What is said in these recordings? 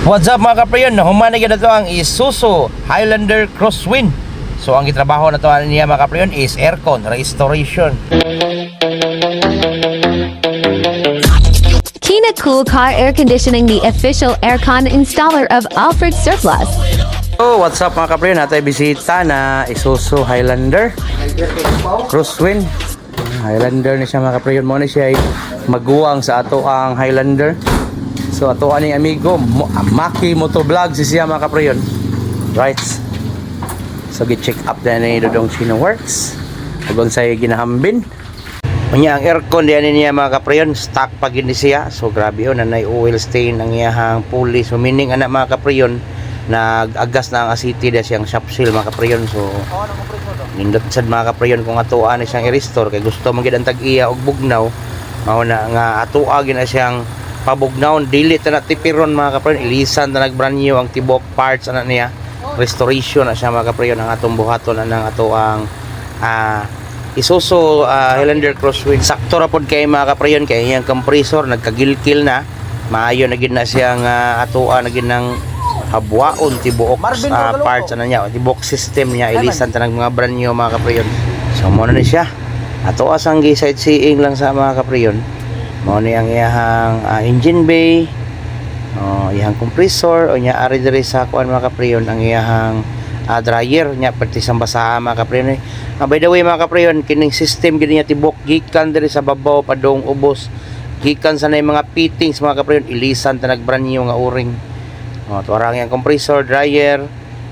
What's up mga kaprayon? Humanay na to ang Isuzu Highlander Crosswind. So ang gitrabaho na to niya mga kaprayon is aircon restoration. Kina Cool Car Air Conditioning, the official aircon installer of Alfred Surplus. So what's up mga kaprayon? Natay bisita na Isuzu Highlander Crosswind. Highlander ni siya mga kaprayon. Mo na siya ay maguwang sa ato ang Highlander. So ato ani amigo Maki Motovlog si siya mga kaprayon. Right. So gi-check up na ni Dodong Chino Works. Agon sa ginahambin. Unya ang aircon diyan niya mga kaprayon, stock pa gid ni siya. So grabe yun, nanay oil stain ang iyahang pulley. So meaning ana mga kaprayon, nag-agas na ang asiti da siyang shop seal mga kaprayon. So nindot sad mga kaprayon kung atuan ni siyang i-restore kay gusto man gid ang tag-iya og bugnaw. Mao na nga atua gid na siyang pabugnaon, dili ta na tipiron mga kaprayon, ilisan ta nag-brand new ang tibok parts ana niya. Restoration na siya mga kaprayon ang atong buhaton anang ato ang Isuzu Highlander Crosswind. Sakto ra pod kay mga kaprayon kay iyang compressor nagkagilkil na. Maayo na gid na siyang atoa na gid ng habwaon tibuok parts ana niya, tibok system niya, ilisan ta ng mga brand new mga kaprayon. So mo na ni siya. Atoa sang gi-sightseeing lang sa mga kaprayon. Mao ni ang iyang engine bay, iyang compressor, o nya ari diri sa kuan mga kaprayon ang iyang dryer nya pati sa basa mga kaprayon. By the way mga kaprayon, kining system gid niya tibok gikan diri sa babaw padong ubos, gikan sa nay mga fittings mga kaprayon, ilisan ta nag brand new nga o-ring. To ang iyang compressor, dryer,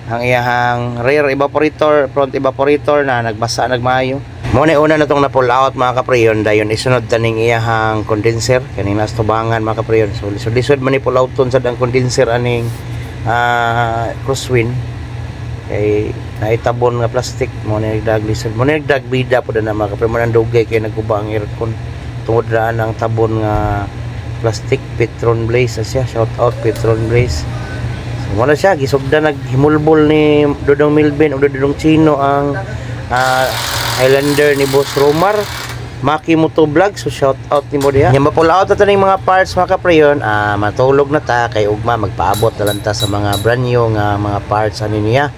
ang iyang rear evaporator, front evaporator na nagbasa nagmaayo. Mo na una na tong na pull out mga kaprayon, dayon isunod taning iyahang condenser kaning nas tubangan mga kaprayon. So lisod man ni pull out ton sad ang condenser aning Crosswind kay naitabon nga plastic. Mo na nagdag lisod, mo na nagdag bida pud na mga kaprayon, mo nang dugay kay nagguba ang aircon tungod ra ang tabon nga plastic. Petron Blaze siya, shout out Petron Blaze. So mo na siya gisugdan naghimulbol ni Dodong Milben o Dodong Chino ang Highlander ni Boss Romar Maki Motovlog. So shout out ni mo diha. Nya ma-pull out na ning mga parts mga kaprayon, matulog na ta kay ugma magpaabot na lang ta sa mga brand new nga mga parts ani niya.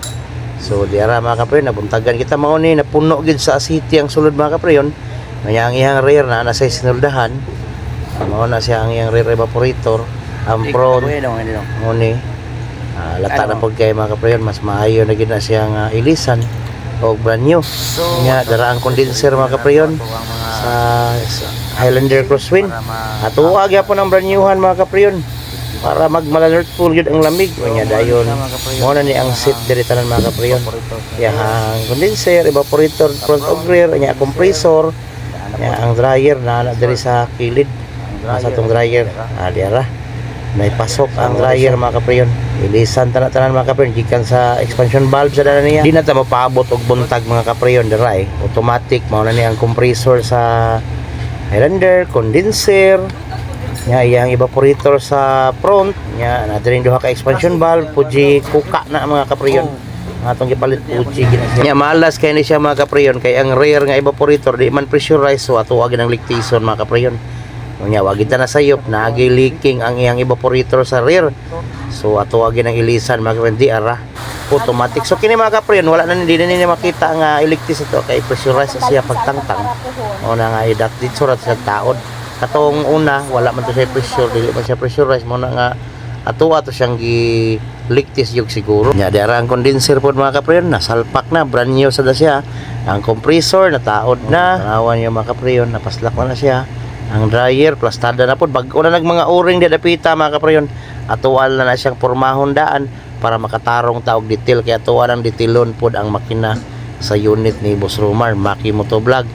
So diara mga kaprayon, nabuntagan kita mao ni napuno gid sa asiti ang sulod mga kaprayon. Nya ang iyang rear na sa sinuldahan. Mao na siya ang iyang rear evaporator, ang front mo ni lata na pud kay mga kaprayon, mas maayo na gid na siyang ilisan o brand new. Nya dara ang condenser mga kaprayon sa Highlander Crosswind. Atuwa gyapon ang brand newhan mga kaprayon para magmalanert full gyud ang lamig. Nya dayon mo na ni ang seat diri tanan mga kaprayon. Yang condenser, evaporator, front og rear, nya compressor, nya ang dryer na diri sa kilid. Sa tong dryer diara may pasok ang dryer mga kaprayon, ilisan tanan mga kaprayon gikan sa expansion valve sa dana niya. Di na ta mapaabot og buntag mga kaprayon dira automatic. Mao na ni ang compressor sa Highlander, condenser nya, iyang evaporator sa front nya, na diri duha ka expansion valve, puji kuka na mga kaprayon atong gipalit puji nya. Malas kay ni siya mga kaprayon kay ang rear nga evaporator di man pressurized, so ato agi ng lactation mga kaprayon. Nya wagid ta na sayop, naagi leaking ang iyang evaporator sa rear. So ato agi ng ilisan mga di ara automatic. So kini mga kaprayon, wala na hindi na makita nga electric ito kay pressurized siya pagtangtang. O na nga idak dito sa taod. Katong una wala man to siya pressure, dili man siya pressurized, mo na nga ato siyang gi electric yung siguro. Nya dara ang condenser pod mga kaprayon, nasalpak na, brand new sa siya. Ang compressor nataod na, tanawan yung mga kaprayon, napaslak na siya. Ang dryer plastada na pod, bag-o na nag mga o-ring di dapita mga kaprayon. Atual na siyang pormahon daan para makatarong taog detail, kaya atual ang detailon pod ang makina sa unit ni Boss Romar Maki Motovlog.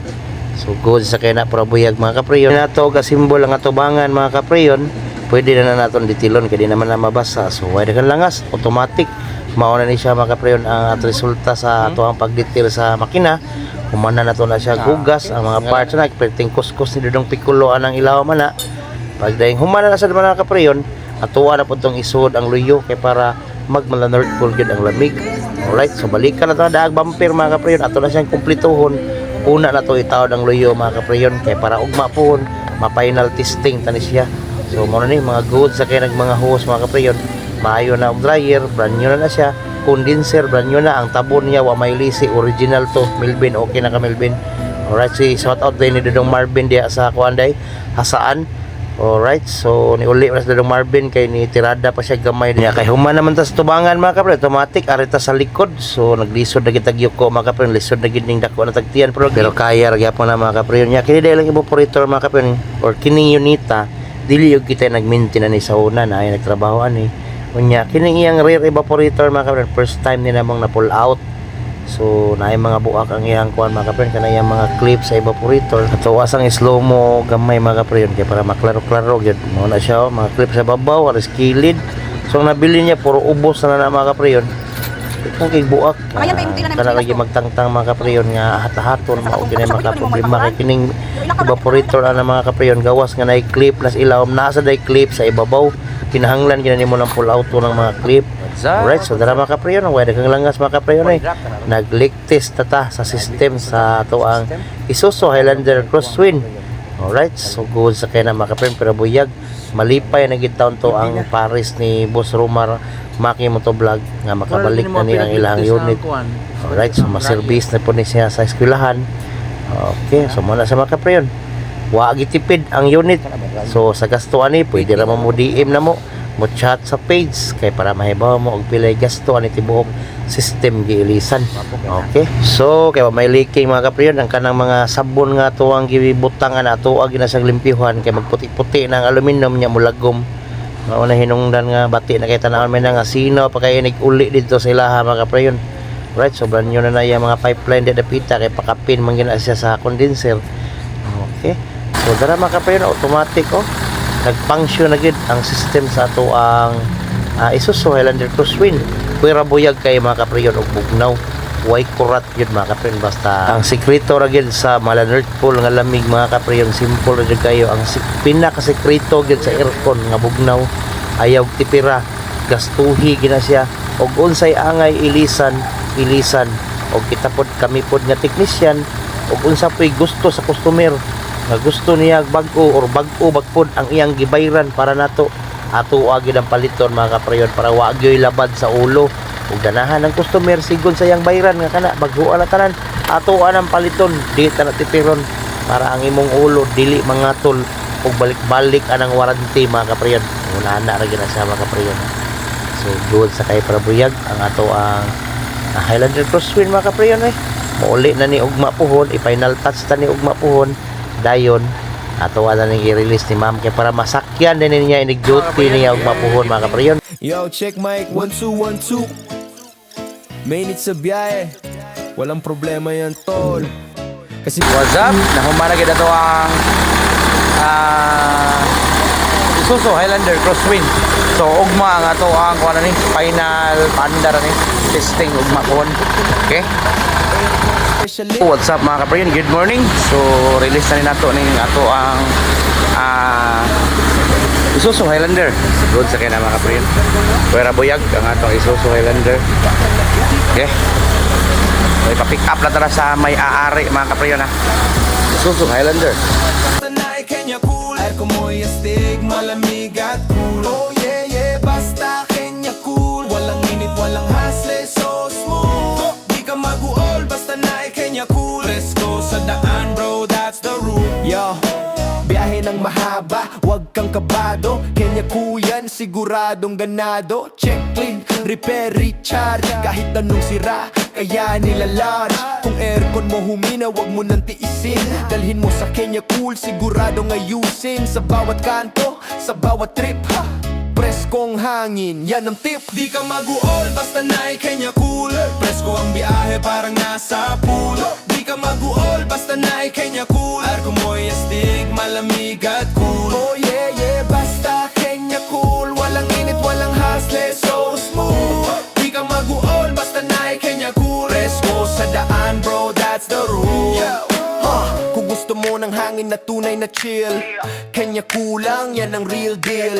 So good sa kay na probuyag mga kaprayon. Nato ga simbol ang atubangan mga kaprayon, pwede na naton detailon kay di naman na mabasa. So wala kan langas automatic. Mauna ni siya mga kaprayon ang resulta sa ato ang pagdetail sa makina. Humana na to na siya gugas ang mga parts na perting kuskus ni Dodong Piccolo anang ilaw man na. Pag dahing humana na sa mga kaprayon, atuwa na po itong isuod ang luyo kay para magmalanert full gid ang lamig. Alright, so balikan na to na daag bumper mga kaprayon, ato na siyang kumplituhon. Una na to itawad ang luyo mga kaprayon kay para ugma pohon ma-final testing tani siya. So mo na ni mga goods sa kay nag mga hose mga kaprayon, maayo na og dryer, brand new na siya. Condenser, brand new na. Ang tabon niya wa may lisi, original to. Melvin, okay na ka Melvin. Alright, si shout out din ni Dodong Marvin diya sa Kuanday, Hasaan. Alright, so ni uli mas Dodong Marvin kay ni tirada pa siya gamay niya. Kay human naman ta sa tubangan mga kapre, automatic arita sa likod. So naglisod na kitag yuko mga kapre, lisod na gid ning dako na tagtiyan pero kaya ra gyapon na mga kapre niya. Kini dai lang evaporator mga kapre or kining unita, dili yung kita nag-maintain ni sa una na ay nagtrabaho ani. Unya kining iyang rear evaporator mga kapre, first time ni namang na pull out. So naay mga buak ang iyang kuan mga kapre, kana iyang mga clip sa evaporator. Ato asang slow mo gamay mga kapre kay para maklaro-klaro gyud. Mo na siya mga clip sa babaw, aras kilid. So ang nabili niya puro ubos na mga kapre yon. Ito kay buak. Kana lagi magtangtang mga kapre yon nga hatahaton mao kinay makaproblema kay kining evaporator ana mga kapre yon gawas nga naay clip nas ilawom nasa day clip sa ibabaw. Kinahanglan gina nimo ng pull out ng mga clip. Alright, so dara mga kapreyon, wala kang langas mga kapreyon eh. Nag-leak test ta sa system sa ato ang Isuzu Highlander Crosswind. Alright, so good sa kaya na mga kapreyon pero buyag malipay na gitaon to ang Paris ni Boss Romar Maki Motovlog nga makabalik na ni ang ilang unit. Alright, so maservice na po ni siya sa eskwelahan. Okay, so muna sa mga kapreyon. Wa gitipid ang unit. So sa gasto ani pwede ra mo DM na mo chat sa page kay para mahibaw mo og pilay gasto ani tibuok system giilisan. Okay, so kay may leaking mga kapriyon ang kanang mga sabon nga tuwang gibutangan ato ag ginasag limpyuhan kay magputi-puti na ang aluminum nya mulagom. Mao na hinungdan nga bati na kay tanawon may nga sino pa kay uli dito sa ilaha mga kapriyon. Right, so brand new na yung mga pipeline di dapita kay pakapin man gina siya sa condenser. Okay, so dara mga kapriyon automatic nag-function na gid ang system sa ato ang Isuzu Highlander Crosswind. Kuya buyag kay mga kapriyon og bugnaw. Way kurat yun mga kapriyon basta ang sekreto ra gid sa mala North Pole nga lamig mga kapriyon simple ra gid kayo ang pinaka sekreto gid sa aircon nga bugnaw ayaw tipira gastuhi gina siya og unsay angay ilisan og kita pod kami pod nga technician og unsa poy gusto sa customer nga gusto niya bag-o or bag-o bagpod ang iyang gibayran para nato ato agi ang paliton mga kaprayon para wa gyoy labad sa ulo ug ganahan ng customer sigon sa iyang bayran nga kana bag-o na tanan ato ang paliton di ta na tipiron para ang imong ulo dili mangatol ug balik-balik anang warranty mga kaprayon una na ra gina sa mga kaprayon. So good sa kay parabuyag ang ato ang Highlander Crosswind mga kaprayon mauli na ni ugma puhon i-final touch ta ni ugma puhon dayon ato wala nang i-release ni ma'am kaya para masakyan din niya inig-duty niya og mapuhon mga kapriyon. Yo, check mic 1 2 1 2. Mainit sa biyahe. Walang problema yan tol. Kasi What's up? Nahumana kita to ang Isuzu Highlander Crosswind. So ugma ang ato ang kuan ni final paandar ni testing ugma puhon. Okay? especially What's up mga kapriyon? Good morning. So release na ni nato ning ato ang Isuzu Highlander. Good sa kaya na mga kapriyon. Kuya buyag ang atong Isuzu Highlander. Okay. May pa-pick up na tara sa may aari mga kapriyon Isuzu Highlander. basta na Kenya cool. Air ko mo'y astig, malamig at cool. Oh yeah yeah, basta Kenya cool. Walang init, walang hassle, so smooth. Di ka mag-uol, basta na Kenya cool. Presko sa daan bro, that's the rule. Yo, biyahe ng mahaba, wag kang kabado. Kenya cool yan, siguradong ganado. Check clean, repair, recharge. Kahit anong sira, kaya nila large. Kung aircon mo humina, wag mo nang tiisin. Dalhin mo sa Kenya Cool, siguradong ayusin. Sa bawat kanto, sa bawat trip ha? Preskong hangin, yan ang tip. Di ka mag-uol, basta na Kenya Cool. Presko ang biyahe, parang nasa pool. Di ka mag-uol, basta na Kenya Cool. Aircon mo'y astig, malamig at cool. Oh yeah yeah, basta Kenya Cool. Walang init, walang hassle, so smooth. Di ka mag-uol, basta na Kenya Cool. Presko sa daan bro, that's the rule. Kung gusto mo ng hangin na tunay na chill, Kenya Cool lang, yan ang real deal.